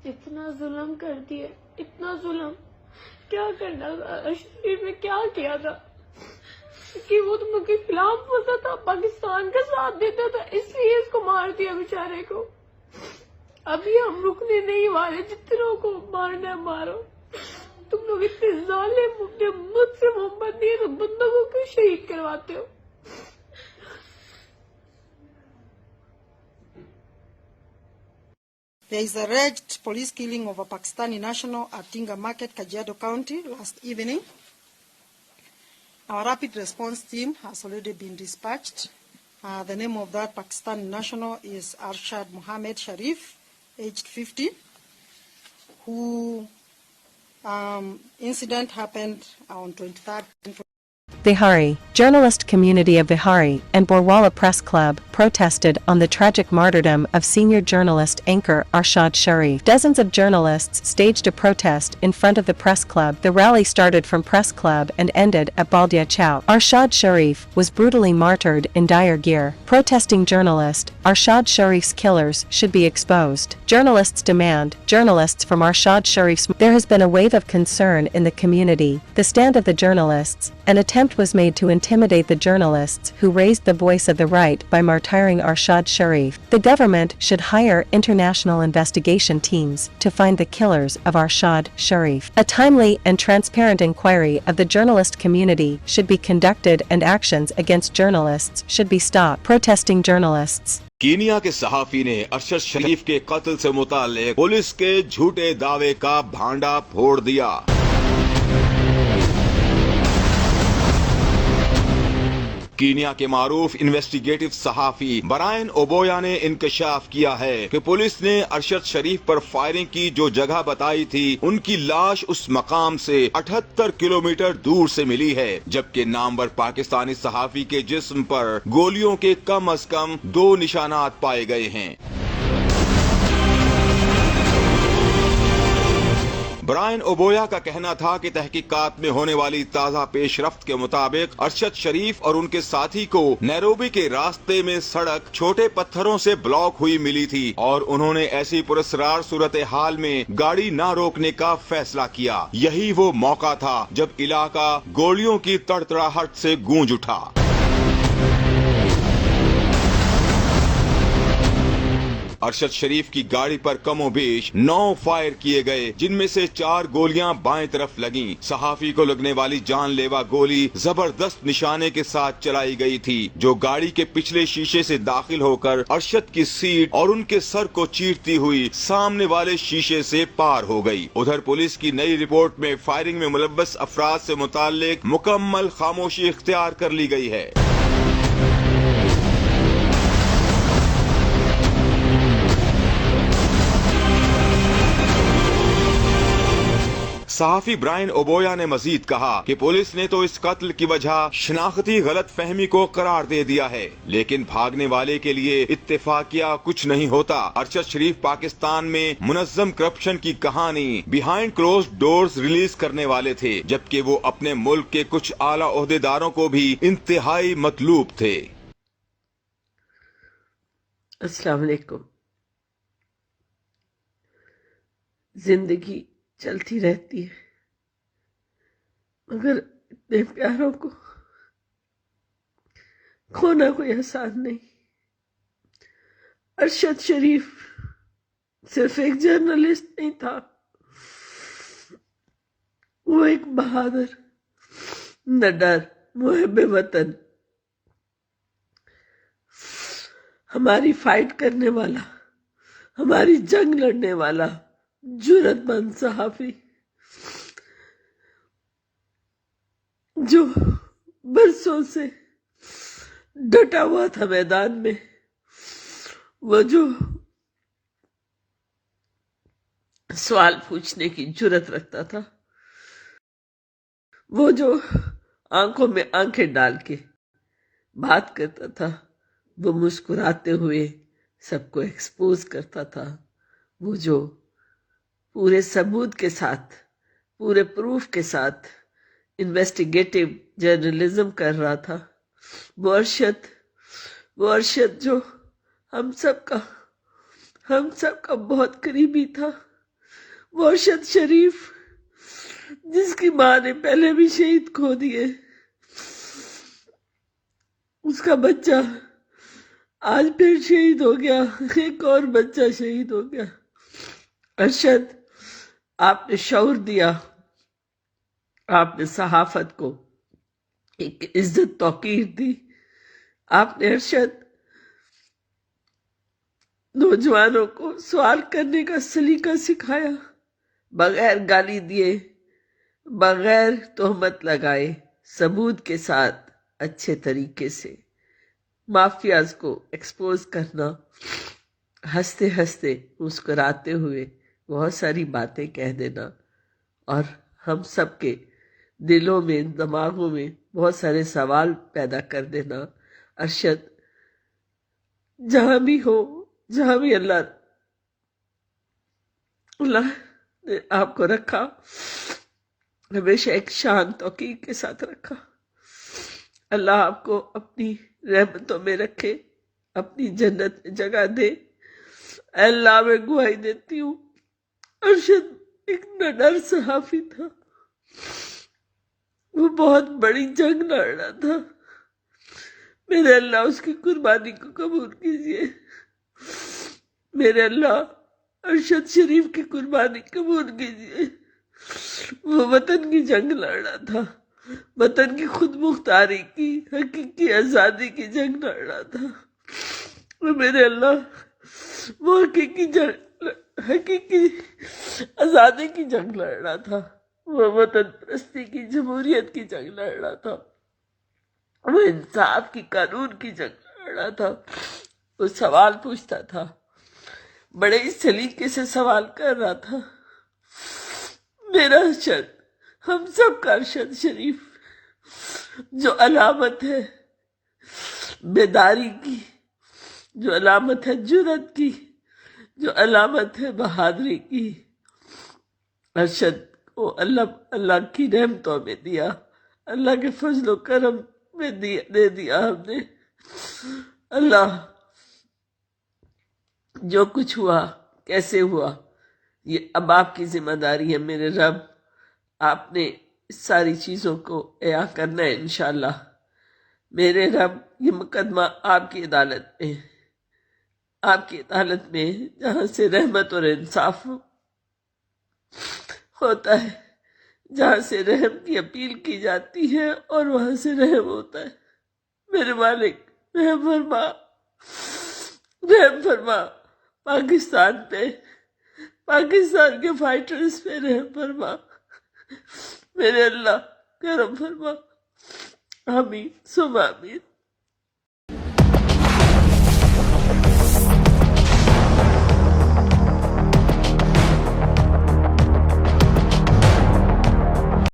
اتنا ظلم کر دیا، اتنا ظلم. کیا کرنا تھا؟ شریف نے کیا کیا تھا کہ وہ تو ملک کے خلاف بولتا تھا، پاکستان کا ساتھ دیتا تھا، اس لیے اس کو مار دیا بیچارے کو. ابھی ہم رکنے نہیں والے، جتنوں کو مارنا مارو. تم لوگ اتنے ظالم، جب مجھ سے محبت نہیں ہے تو بندوں کو کیوں شہید کرواتے ہو؟ There is a alleged police killing of a Pakistani national at Tinga Market, Kajiado County last evening. Our rapid response team has already been dispatched. The name of that Pakistani national is Arshad Mohammed Sharif, aged 50, who incident happened on 23rd. Bihari, journalist community of Bihari and Borwala Press Club protested on the tragic martyrdom of senior journalist anchor Arshad Sharif. Dozens of journalists staged a protest in front of the press club. The rally started from press club and ended at Baldia Chowk. Arshad Sharif was brutally martyred in dire gear. Protesting journalist Arshad Sharif's killers should be exposed. Journalists demand journalists from Arshad Sharif's. There has been a wave of concern in the community. The stand of the journalists, an attempt was made to intimidate the journalists who raised the voice of the right by martyring Arshad Sharif. The government should hire international investigation teams to find the killers of Arshad Sharif. A timely and transparent inquiry of the journalist community should be conducted and actions against journalists should be stopped. Protesting journalists. Kenya کے صحافی نے ارشد شریف کے قتل سے متعلق police کے جھوٹے دعوے کا بھانڈا پھوڑ دیا. کینیا کے معروف انویسٹیگیٹو صحافی برائن اوبویا نے انکشاف کیا ہے کہ پولیس نے ارشد شریف پر فائرنگ کی جو جگہ بتائی تھی ان کی لاش اس مقام سے 78 کلومیٹر دور سے ملی ہے، جبکہ نامور پاکستانی صحافی کے جسم پر گولیوں کے کم از کم 2 نشانات پائے گئے ہیں. برائن اوبویا کا کہنا تھا کہ تحقیقات میں ہونے والی تازہ پیش رفت کے مطابق ارشد شریف اور ان کے ساتھی کو نیروبی کے راستے میں سڑک چھوٹے پتھروں سے بلاک ہوئی ملی تھی اور انہوں نے ایسی پراسرار صورتحال میں گاڑی نہ روکنے کا فیصلہ کیا. یہی وہ موقع تھا جب علاقہ گولیوں کی تڑتڑاہٹ سے گونج اٹھا. ارشد شریف کی گاڑی پر کم و بیش 9 فائر کیے گئے، جن میں سے 4 گولیاں بائیں طرف لگیں. صحافی کو لگنے والی جان لیوا گولی زبردست نشانے کے ساتھ چلائی گئی تھی جو گاڑی کے پچھلے شیشے سے داخل ہو کر ارشد کی سیٹ اور ان کے سر کو چیرتی ہوئی سامنے والے شیشے سے پار ہو گئی. ادھر پولیس کی نئی رپورٹ میں فائرنگ میں ملوث افراد سے متعلق مکمل خاموشی اختیار کر لی گئی ہے. صحافی برائن اوبویا نے مزید کہا کہ پولیس نے تو اس قتل کی وجہ شناختی غلط فہمی کو قرار دے دیا ہے، لیکن بھاگنے والے کے لیے اتفاقیہ کچھ نہیں ہوتا. ارشد شریف پاکستان میں منظم کرپشن کی کہانی بیہائنڈ کلوزڈ ڈورز ریلیز کرنے والے تھے، جبکہ وہ اپنے ملک کے کچھ اعلیٰ عہدیداروں کو بھی انتہائی مطلوب تھے. السلام علیکم. زندگی چلتی رہتی ہے مگر اتنے پیاروں کو کھونا کوئی آسان نہیں. ارشد شریف صرف ایک جرنلسٹ نہیں تھا، وہ ایک بہادر، نڈر، محب وطن، ہماری فائٹ کرنے والا، ہماری جنگ لڑنے والا جرأت مند صحافی جو برسوں سے ڈٹا ہوا تھا میدان میں، وہ جو سوال پوچھنے کی جرأت رکھتا تھا، وہ جو آنکھوں میں آنکھیں ڈال کے بات کرتا تھا، وہ مسکراتے ہوئے سب کو ایکسپوز کرتا تھا، وہ جو پورے ثبوت کے ساتھ، پورے پروف کے ساتھ انویسٹیگیٹو جرنلزم کر رہا تھا، وہ ارشد جو ہم سب کا بہت قریبی تھا، وہ ارشد شریف جس کی ماں نے پہلے بھی شہید کھو دیے، اس کا بچہ آج پھر شہید ہو گیا، ایک اور بچہ شہید ہو گیا۔ ارشد، آپ نے شعور دیا، آپ نے صحافت کو ایک عزت توقیر دی، آپ نے ارشد نوجوانوں کو سوال کرنے کا سلیقہ سکھایا، بغیر گالی دیے، بغیر تہمت لگائے، ثبوت کے ساتھ اچھے طریقے سے مافیاز کو ایکسپوز کرنا، ہنستے ہنستے مسکراتے ہوئے بہت ساری باتیں کہہ دینا، اور ہم سب کے دلوں میں دماغوں میں بہت سارے سوال پیدا کر دینا۔ ارشد، جہاں بھی ہو، جہاں بھی اللہ نے آپ کو رکھا، ہمیشہ ایک شان توقیر کے ساتھ رکھا۔ اللہ آپ کو اپنی رحمتوں میں رکھے، اپنی جنت میں جگہ دے۔ اے اللہ، میں گواہی دیتی ہوں، ارشد ایک نڈر صحافی تھا، وہ بہت بڑی جنگ لڑ رہا تھا۔ میرے اللہ اس کی قربانی کو قبول کیجیے، میرے اللہ ارشد شریف کی قربانی قبول کیجیے۔ وہ وطن کی جنگ لڑ رہا تھا، وطن کی خود مختاری کی حقیقی آزادی کی جنگ لڑ رہا تھا۔ میرے اللہ وہ حقیقی آزادی کی جنگ لڑ رہا تھا، وہ وطن پرستی کی جمہوریت کی جنگ لڑ رہا تھا، وہ انصاف کی قانون کی جنگ لڑ رہا تھا۔ وہ سوال پوچھتا تھا، بڑے سلیقے سے سوال کر رہا تھا۔ میرا ارشد، ہم سب کا ارشد شریف، جو علامت ہے بیداری کی، جو علامت ہے جرأت کی، جو علامت ہے بہادری کی، ارشد کو اللہ کی رحمتوں میں دیا، اللہ کے فضل و کرم میں دے دیا ہم نے۔ اللہ، جو کچھ ہوا کیسے ہوا یہ اب آپ کی ذمہ داری ہے میرے رب، آپ نے اس ساری چیزوں کو احاطہ کرنا ہے انشاءاللہ۔ میرے رب، یہ مقدمہ آپ کی عدالت میں، آپ کی عدالت میں، جہاں سے رحمت اور انصاف ہوتا ہے، جہاں سے رحم کی اپیل کی جاتی ہے اور وہاں سے رحم ہوتا ہے۔ میرے مالک، رحم فرما، رحم فرما پاکستان پہ، پاکستان کے فائٹرز پہ رحم فرما، میرے اللہ کرم فرما، آمین ثم آمین۔